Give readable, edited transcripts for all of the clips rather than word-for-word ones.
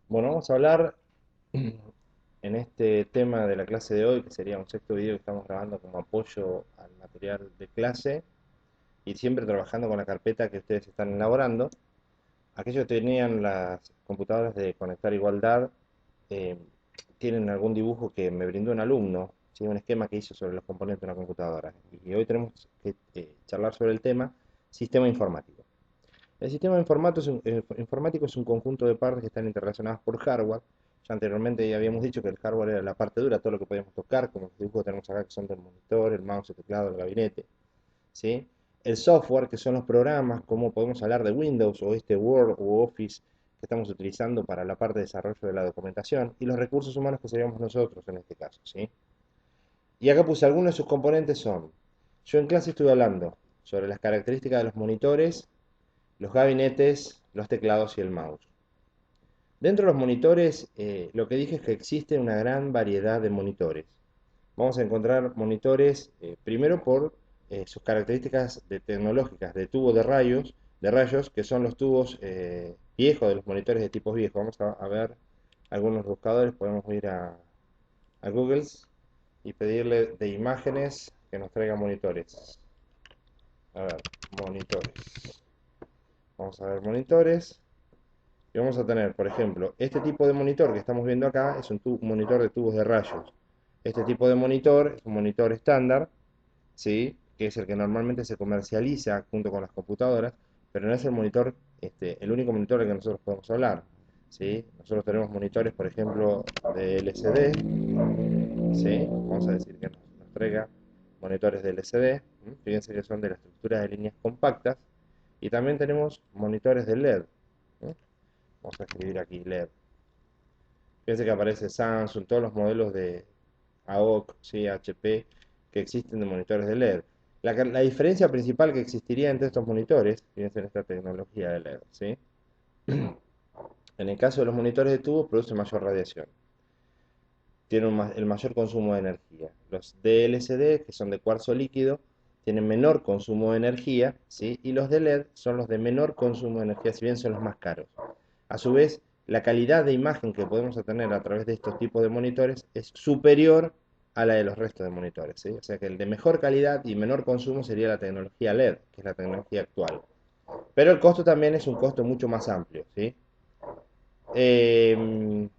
Bueno, vamos a hablar en este tema de la clase de hoy, que sería un sexto video que estamos grabando como apoyo al material de clase y siempre trabajando con la carpeta que ustedes están elaborando. Aquellos que tenían las computadoras de Conectar Igualdad eh, tienen algún dibujo que me brindó un alumno, ¿sí? Un esquema que hizo sobre los componentes de una computadora. Y hoy tenemos que charlar sobre el tema sistema informático. El sistema informático es un conjunto de partes que están interrelacionadas por hardware. Ya anteriormente ya habíamos dicho que el hardware era la parte dura, todo lo que podíamos tocar, como los dibujos que tenemos acá que son del monitor, el mouse, el teclado, el gabinete, ¿sí? El software, que son los programas, como podemos hablar de Windows o este Word o Office que estamos utilizando para la parte de desarrollo de la documentación, y los recursos humanos que seríamos nosotros en este caso, ¿sí? Y acá puse algunos de sus componentes son, yo en clase estuve hablando sobre las características de los monitores, los gabinetes, los teclados y el mouse. Dentro de los monitores, lo que dije es que existe una gran variedad de monitores. Vamos a encontrar monitores, primero por sus características tecnológicas de tubo de rayos, que son los tubos viejos de los monitores de tipos viejos. Vamos a ver algunos buscadores, podemos ir a Google y pedirle de imágenes que nos traiga monitores. A ver, monitores. Vamos a ver monitores. Y vamos a tener, por ejemplo, este tipo de monitor que estamos viendo acá es un monitor de tubos de rayos. Este tipo de monitor es un monitor estándar, ¿sí? Que es el que normalmente se comercializa junto con las computadoras, pero no es el monitor, el único monitor del que nosotros podemos hablar, ¿sí? Nosotros tenemos monitores, por ejemplo, de LCD, ¿sí? Vamos a decir que nos traiga monitores de LCD, ¿m? Fíjense que son de la estructura de líneas compactas, y también tenemos monitores de LED. ¿M? Vamos a escribir aquí LED. Fíjense que aparece Samsung, todos los modelos de AOC, ¿sí? HP, que existen de monitores de LED. La diferencia principal que existiría entre estos monitores, fíjense en esta tecnología de LED, ¿sí? En el caso de los monitores de tubo, produce mayor radiación, tienen el mayor consumo de energía. Los DLCD, que son de cuarzo líquido, tienen menor consumo de energía, ¿sí? Y los de LED son los de menor consumo de energía, si bien son los más caros. A su vez, la calidad de imagen que podemos obtener a través de estos tipos de monitores es superior a la de los restos de monitores, ¿sí? O sea que el de mejor calidad y menor consumo sería la tecnología LED, que es la tecnología actual. Pero el costo también es un costo mucho más amplio, ¿sí? Eh,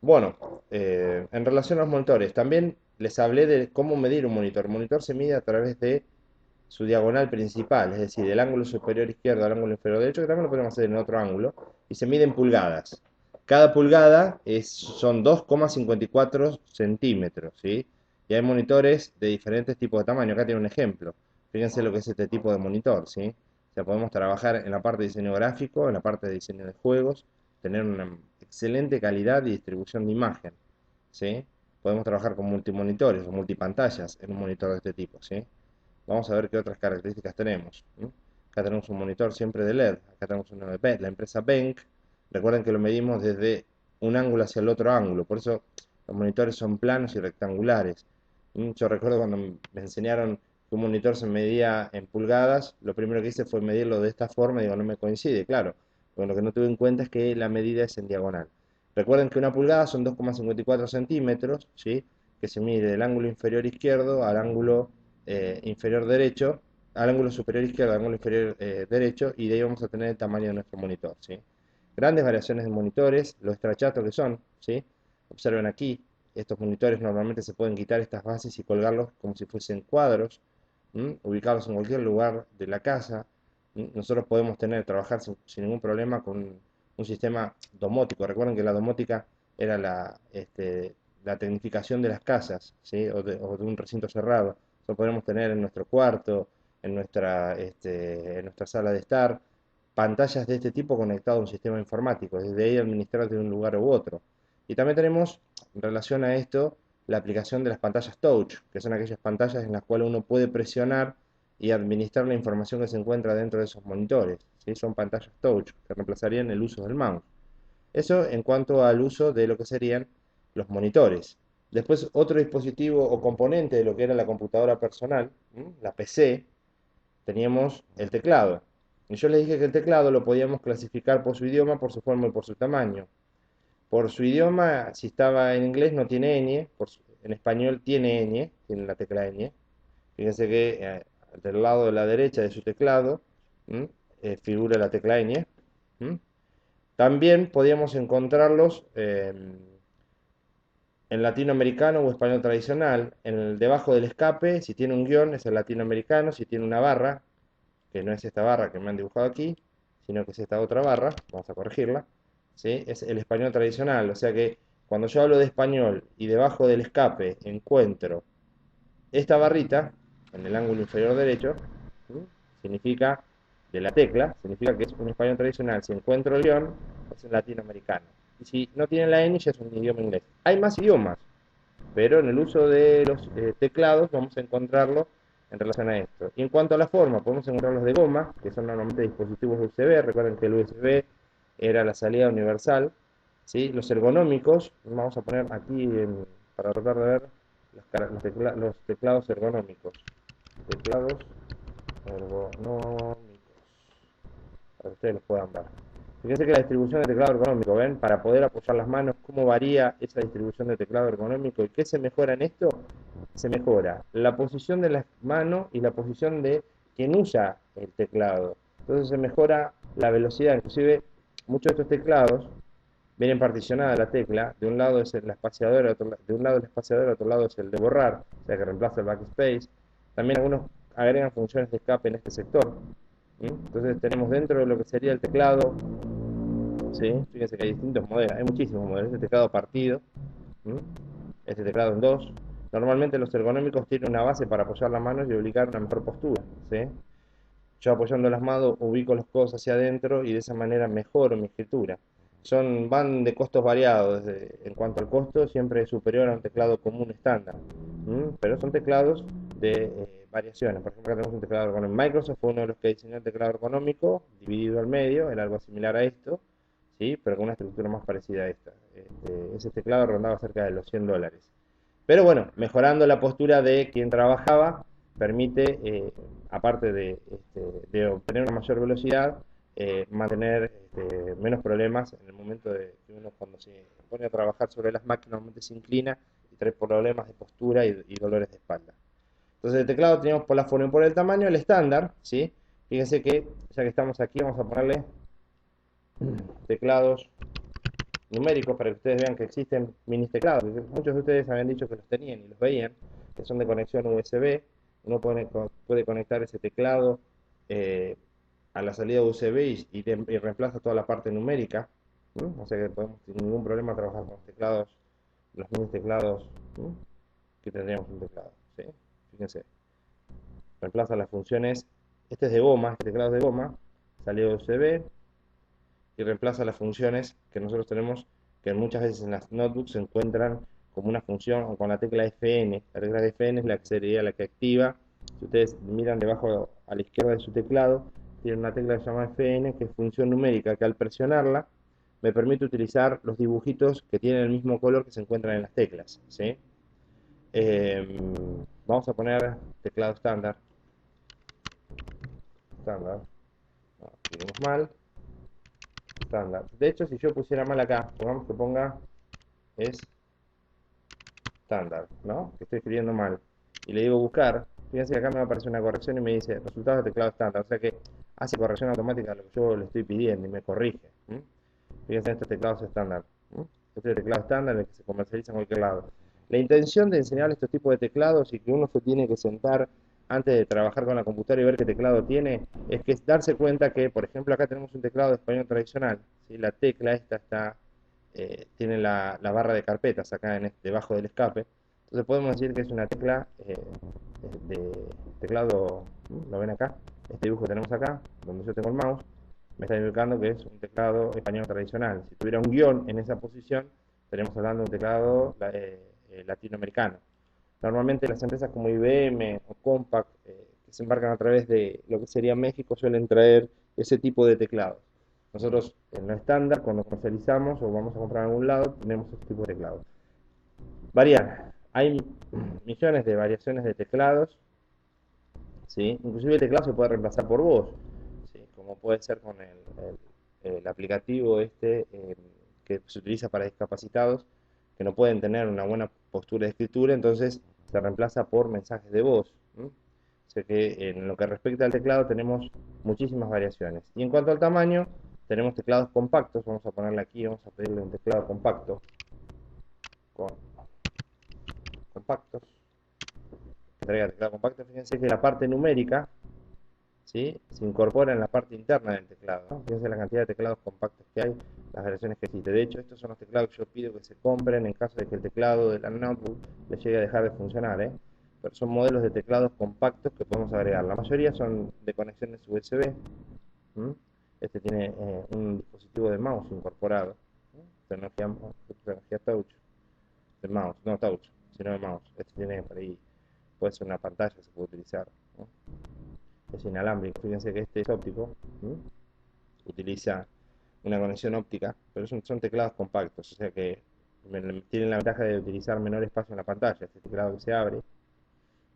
bueno, en relación a los monitores, también les hablé de cómo medir un monitor. El monitor se mide a través de su diagonal principal, es decir, del ángulo superior izquierdo al ángulo inferior derecho, que también lo podemos hacer en otro ángulo, y se mide en pulgadas. Cada pulgada son 2,54 centímetros, ¿sí? Y hay monitores de diferentes tipos de tamaño. Acá tiene un ejemplo. Fíjense lo que es este tipo de monitor, ¿sí? O sea, podemos trabajar en la parte de diseño gráfico, en la parte de diseño de juegos, tener una excelente calidad y distribución de imagen, ¿sí? Podemos trabajar con multimonitores o multipantallas en un monitor de este tipo, ¿sí? Vamos a ver qué otras características tenemos. Acá tenemos un monitor siempre de LED. Acá tenemos una de la empresa Benq. Recuerden que lo medimos desde un ángulo hacia el otro ángulo. Por eso los monitores son planos y rectangulares. Yo recuerdo cuando me enseñaron que un monitor se medía en pulgadas, lo primero que hice fue medirlo de esta forma y digo, no me coincide, claro. Porque lo que no tuve en cuenta es que la medida es en diagonal. Recuerden que una pulgada son 2,54 centímetros, ¿sí? Que se mide del ángulo inferior izquierdo al ángulo inferior derecho, al ángulo superior izquierdo, al ángulo inferior derecho, y de ahí vamos a tener el tamaño de nuestro monitor, ¿sí? Grandes variaciones de monitores, lo estrachatos que son, ¿sí? Observen aquí, estos monitores normalmente se pueden quitar estas bases y colgarlos como si fuesen cuadros, ubicarlos en cualquier lugar de la casa. Nosotros podemos trabajar sin ningún problema con un sistema domótico. Recuerden que la domótica era la tecnificación de las casas, ¿sí? O de un recinto cerrado. Lo podemos tener en nuestro cuarto, en nuestra sala de estar, pantallas de este tipo conectadas a un sistema informático, desde ahí administrar de un lugar u otro. Y también tenemos, en relación a esto, la aplicación de las pantallas touch, que son aquellas pantallas en las cuales uno puede presionar y administrar la información que se encuentra dentro de esos monitores, ¿sí? Son pantallas touch, que reemplazarían el uso del mouse. Eso en cuanto al uso de lo que serían los monitores. Después, otro dispositivo o componente de lo que era la computadora personal, la PC, teníamos el teclado. Y yo les dije que el teclado lo podíamos clasificar por su idioma, por su forma y por su tamaño. Por su idioma, si estaba en inglés no tiene ñ, en español tiene ñ, tiene la tecla ñ. Fíjense que del lado de la derecha de su teclado figura la tecla ñ. ¿M? También podíamos encontrarlos en latinoamericano o español tradicional. Debajo del escape, si tiene un guión, es el latinoamericano. Si tiene una barra, que no es esta barra que me han dibujado aquí, sino que es esta otra barra, vamos a corregirla, ¿sí? Es el español tradicional. O sea que cuando yo hablo de español y debajo del escape encuentro esta barrita, en el ángulo inferior derecho, ¿sí? Significa, de la tecla, significa que es un español tradicional. Si encuentro el guión, es un latinoamericano. Y si no tiene la N, ya es un idioma inglés. Hay más idiomas, pero en el uso de los teclados vamos a encontrarlo en relación a esto. Y en cuanto a la forma, podemos encontrarlos de goma, que son normalmente dispositivos USB. Recuerden que el USB era la salida universal, ¿sí? Los ergonómicos, vamos a poner aquí para tratar de ver los teclados ergonómicos. Teclados ergonómicos, para que ustedes los puedan ver. Fíjense que la distribución de teclado ergonómico, ¿ven? Para poder apoyar las manos, ¿cómo varía esa distribución de teclado ergonómico? ¿Y qué se mejora en esto? Se mejora la posición de la mano y la posición de quien usa el teclado. Entonces se mejora la velocidad. Inclusive muchos de estos teclados vienen particionadas la tecla. De un lado es la espaciadora, de un lado el espaciador, otro lado es el de borrar, o sea que reemplaza el backspace. También algunos agregan funciones de escape en este sector. Entonces tenemos dentro de lo que sería el teclado, ¿sí? Fíjense que hay distintos modelos, hay muchísimos modelos. Este teclado partido, ¿sí? Este teclado en dos. Normalmente los ergonómicos tienen una base para apoyar las manos y obligar una mejor postura, ¿sí? Yo apoyando las manos ubico los codos hacia adentro y de esa manera mejoro mi escritura. Van de costos variados. En cuanto al costo, siempre es superior a un teclado común estándar. Pero son teclados de variaciones. Por ejemplo, acá tenemos un teclado ergonómico. Microsoft fue uno de los que diseñó el teclado ergonómico, dividido al medio, era algo similar a esto, ¿sí? Pero con una estructura más parecida a esta. Ese teclado rondaba cerca de los $100. Pero bueno, mejorando la postura de quien trabajaba, permite, aparte de obtener una mayor velocidad, mantener menos problemas en el momento de que uno cuando se pone a trabajar sobre las máquinas normalmente se inclina y trae problemas de postura y dolores de espalda. Entonces el teclado teníamos por la forma y por el tamaño, el estándar, ¿sí? Fíjense que ya que estamos aquí vamos a ponerle teclados numéricos para que ustedes vean que existen mini teclados. Muchos de ustedes habían dicho que los tenían y los veían, que son de conexión USB. Uno puede conectar ese teclado a la salida USB y reemplaza toda la parte numérica. O sea que podemos sin ningún problema trabajar con teclados, los mini teclados que tendríamos un teclado. ¿Sí? Fíjense, reemplaza las funciones. Este es de goma, este teclado es de goma, salida USB, y reemplaza las funciones que nosotros tenemos, que muchas veces en las notebooks se encuentran como una función con la tecla Fn. La tecla Fn es la que sería la que activa. Si ustedes miran debajo a la izquierda de su teclado, tiene una tecla que se llama Fn, que es función numérica, que al presionarla me permite utilizar los dibujitos que tienen el mismo color que se encuentran en las teclas, ¿sí? Vamos a poner teclado estándar. Estándar. No, escribimos mal. Estándar. De hecho, si yo pusiera mal acá, pongamos que ponga es estándar, ¿no? Que estoy escribiendo mal. Y le digo buscar, fíjense que acá me va a aparecer una corrección y me dice resultados de teclado estándar. O sea que hace corrección automática a lo que yo le estoy pidiendo y me corrige. Fíjense estos teclados estándar. Este es el teclado estándar el que se comercializa en cualquier lado. La intención de enseñar estos tipos de teclados y que uno se tiene que sentar antes de trabajar con la computadora y ver qué teclado tiene, es que es darse cuenta que, por ejemplo, acá tenemos un teclado de español tradicional, ¿sí? La tecla esta tiene la barra de carpetas acá debajo del escape. Entonces podemos decir que es una tecla de teclado, ¿lo ven acá? Este dibujo que tenemos acá, donde yo tengo el mouse, me está indicando que es un teclado español tradicional. Si tuviera un guión en esa posición, estaríamos hablando de un teclado latinoamericano. Normalmente las empresas como IBM o Compaq, que se embarcan a través de lo que sería México, suelen traer ese tipo de teclados. Nosotros en lo estándar, cuando comercializamos o vamos a comprar en algún lado, tenemos este tipo de teclados. Varían. Hay millones de variaciones de teclados, ¿sí? Inclusive el teclado se puede reemplazar por voz, ¿sí? Como puede ser con el aplicativo que se utiliza para discapacitados que no pueden tener una buena postura de escritura, entonces se reemplaza por mensajes de voz. O sea que en lo que respecta al teclado tenemos muchísimas variaciones. Y en cuanto al tamaño, tenemos teclados compactos. Vamos a ponerle aquí, vamos a pedirle un teclado compacto. Compactos. Que traiga teclado compacto. Fíjense que la parte numérica, ¿sí?, se incorpora en la parte interna del teclado, ¿no? Fíjense la cantidad de teclados compactos que hay, las versiones que existen. De hecho, estos son los teclados que yo pido que se compren en caso de que el teclado de la notebook les llegue a dejar de funcionar, ¿eh? Pero son modelos de teclados compactos que podemos agregar. La mayoría son de conexiones USB. Este tiene un dispositivo de mouse incorporado, ¿no? Tecnología touch, de mouse, no touch, sino de mouse. Este tiene por ahí, puede ser una pantalla, se puede utilizar, ¿no? Es inalámbrico. Fíjense que este es óptico, utiliza una conexión óptica, pero son teclados compactos, o sea que tienen la ventaja de utilizar menor espacio en la pantalla. Este teclado que se abre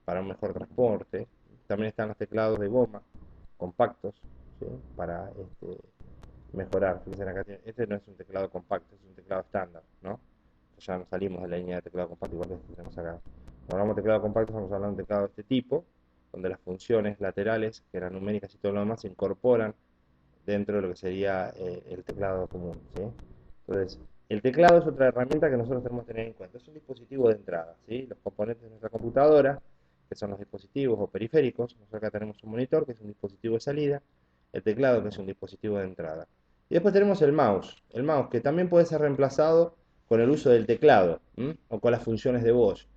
para un mejor transporte. También están los teclados de goma compactos, ¿sí?, para mejorar. Fíjense acá, este no es un teclado compacto, es un teclado estándar, ¿no? Ya no salimos de la línea de teclado compacto igual que este que tenemos acá. Cuando hablamos de teclado compacto estamos hablando de un teclado de este tipo, donde las funciones laterales, que eran numéricas y todo lo demás, se incorporan dentro de lo que sería el teclado común, ¿sí? Entonces, el teclado es otra herramienta que nosotros tenemos que tener en cuenta. Es un dispositivo de entrada, ¿sí? Los componentes de nuestra computadora, que son los dispositivos o periféricos. Nosotros acá tenemos un monitor, que es un dispositivo de salida, el teclado, que es un dispositivo de entrada. Y después tenemos el mouse, que también puede ser reemplazado con el uso del teclado, o con las funciones de voz.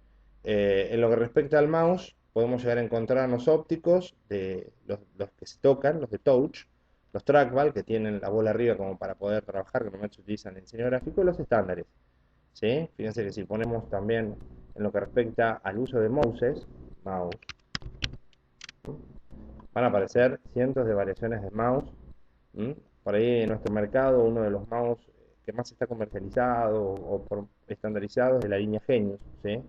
En lo que respecta al mouse, podemos llegar a encontrarnos ópticos, de los que se tocan, los de touch, los trackball, que tienen la bola arriba como para poder trabajar, que normalmente se utilizan en el diseño gráfico, y los estándares, ¿sí? Fíjense que si ponemos también en lo que respecta al uso de mouses, mouse, van a aparecer cientos de variaciones de mouse. Por ahí en nuestro mercado, uno de los mouse que más está comercializado o estandarizado es de la línea Genius, ¿sí?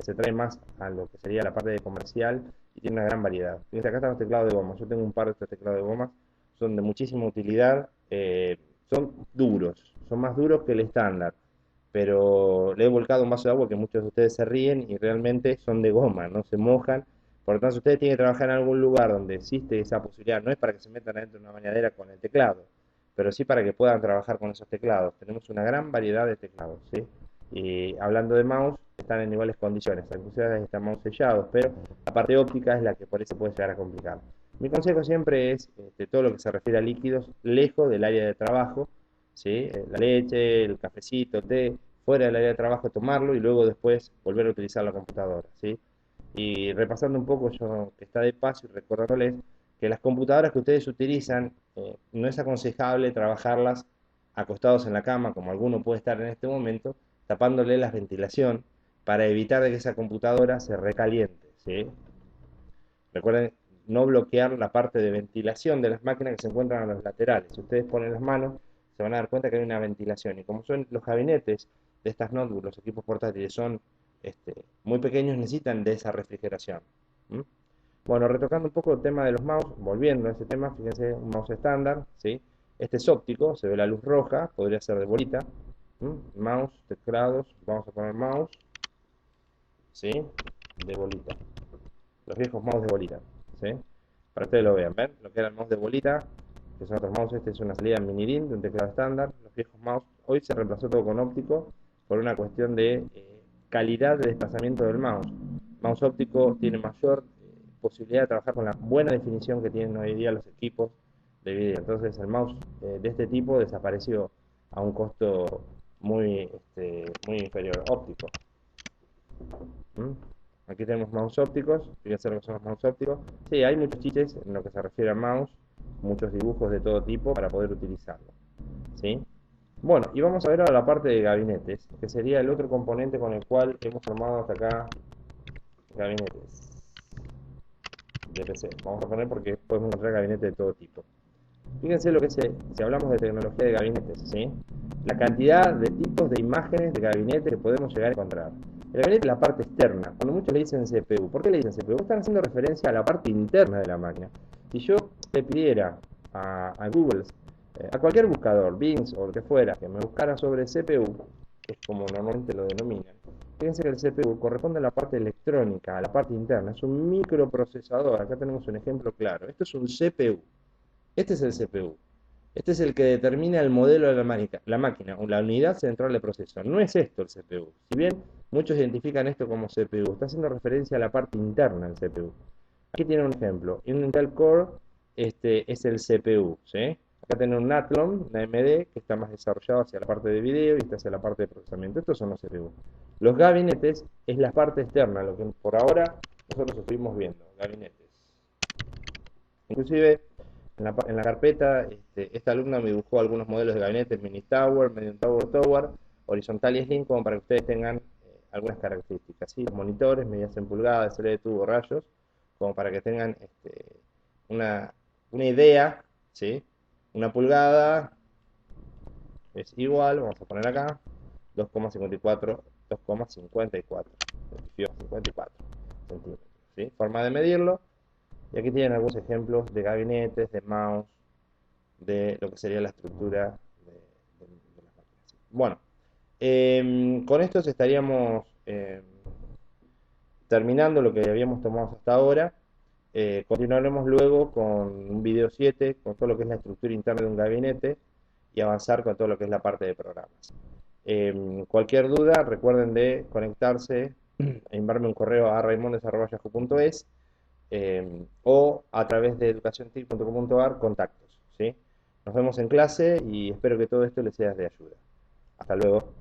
Se trae más a lo que sería la parte de comercial y tiene una gran variedad. Fíjense, acá están los teclados de goma. Yo tengo un par de estos teclados de goma, son de muchísima utilidad, son duros, son más duros que el estándar, pero le he volcado un vaso de agua que muchos de ustedes se ríen y realmente son de goma, no se mojan. Por lo tanto, si ustedes tienen que trabajar en algún lugar donde existe esa posibilidad, no es para que se metan adentro de una bañadera con el teclado, pero sí para que puedan trabajar con esos teclados. Tenemos una gran variedad de teclados, ¿sí? Y hablando de mouse, están en iguales condiciones. Inclusive están mouse sellados, pero la parte óptica es la que por eso puede llegar a complicar. Mi consejo siempre es todo lo que se refiere a líquidos, lejos del área de trabajo, ¿sí? La leche, el cafecito, el té, fuera del área de trabajo, tomarlo y luego después volver a utilizar la computadora, ¿sí? Y repasando un poco, yo que está de paso y recordándoles que las computadoras que ustedes utilizan, no es aconsejable trabajarlas acostados en la cama, como alguno puede estar en este momento, tapándole la ventilación para evitar de que esa computadora se recaliente, ¿sí? Recuerden no bloquear la parte de ventilación de las máquinas que se encuentran a los laterales. Si ustedes ponen las manos, se van a dar cuenta que hay una ventilación. Y como son los gabinetes de estas notebooks, los equipos portátiles, son muy pequeños, necesitan de esa refrigeración. Bueno, retocando un poco el tema de los mouse, volviendo a ese tema, fíjense, un mouse estándar, ¿sí? Este es óptico, se ve la luz roja, podría ser de bolita. Mouse, teclados, vamos a poner mouse, ¿sí?, de bolita. Los viejos mouse de bolita, ¿sí? Para que ustedes lo vean, ¿ven? Lo que era el mouse de bolita, que son otros mouse, este es una salida mini DIN de un teclado estándar. Los viejos mouse, hoy se reemplazó todo con óptico por una cuestión de calidad de desplazamiento del mouse. Mouse óptico tiene mayor posibilidad de trabajar con la buena definición que tienen hoy día los equipos de video. Entonces el mouse de este tipo desapareció a un costo muy inferior, óptico. Aquí tenemos mouse ópticos. Fíjense lo que son los mouse ópticos. Sí, hay muchos chistes en lo que se refiere a mouse, muchos dibujos de todo tipo para poder utilizarlo, ¿sí? Bueno, y vamos a ver ahora la parte de gabinetes, que sería el otro componente con el cual hemos formado hasta acá gabinetes de PC. Vamos a poner porque podemos encontrar gabinetes de todo tipo. Fíjense lo que si hablamos de tecnología de gabinetes, ¿sí? La cantidad de tipos de imágenes de gabinete que podemos llegar a encontrar. El gabinete es la parte externa. Cuando muchos le dicen CPU, ¿por qué le dicen CPU? Están haciendo referencia a la parte interna de la máquina. Si yo le pidiera a Google A cualquier buscador, Bing o lo que fuera, que me buscara sobre CPU, que es como normalmente lo denominan. Fíjense que el CPU corresponde a la parte electrónica, a la parte interna, es un microprocesador. Acá tenemos un ejemplo claro. Esto es un CPU. Este es el CPU. Este es el que determina el modelo de la máquina, o la unidad central de proceso. No es esto el CPU. Si bien muchos identifican esto como CPU, está haciendo referencia a la parte interna del CPU. Aquí tiene un ejemplo. Un Intel Core es el CPU, ¿sí? Acá tiene un Athlon, una AMD, que está más desarrollado hacia la parte de video y está hacia la parte de procesamiento. Estos son los CPU. Los gabinetes es la parte externa, lo que por ahora nosotros estuvimos viendo, gabinetes. Inclusive en la carpeta, esta alumna me dibujó algunos modelos de gabinetes, mini tower, medium tower, tower, horizontal y slim, como para que ustedes tengan algunas características, ¿sí? Los monitores, medidas en pulgadas, LED, tubo, rayos, como para que tengan una, una idea, ¿sí? Una pulgada es igual, vamos a poner acá, 2,54, 2,54, 54 centímetros, ¿sí? Forma de medirlo. Y aquí tienen algunos ejemplos de gabinetes, de mouse, de lo que sería la estructura de las máquinas. Bueno, con esto estaríamos terminando lo que habíamos tomado hasta ahora. Continuaremos luego con un video 7, con todo lo que es la estructura interna de un gabinete y avanzar con todo lo que es la parte de programas. Cualquier duda, recuerden de conectarse e enviarme un correo a raimondes.yahoo.es o a través de educaciontic.com.ar contactos, ¿sí? Nos vemos en clase y espero que todo esto les sea de ayuda. Hasta luego.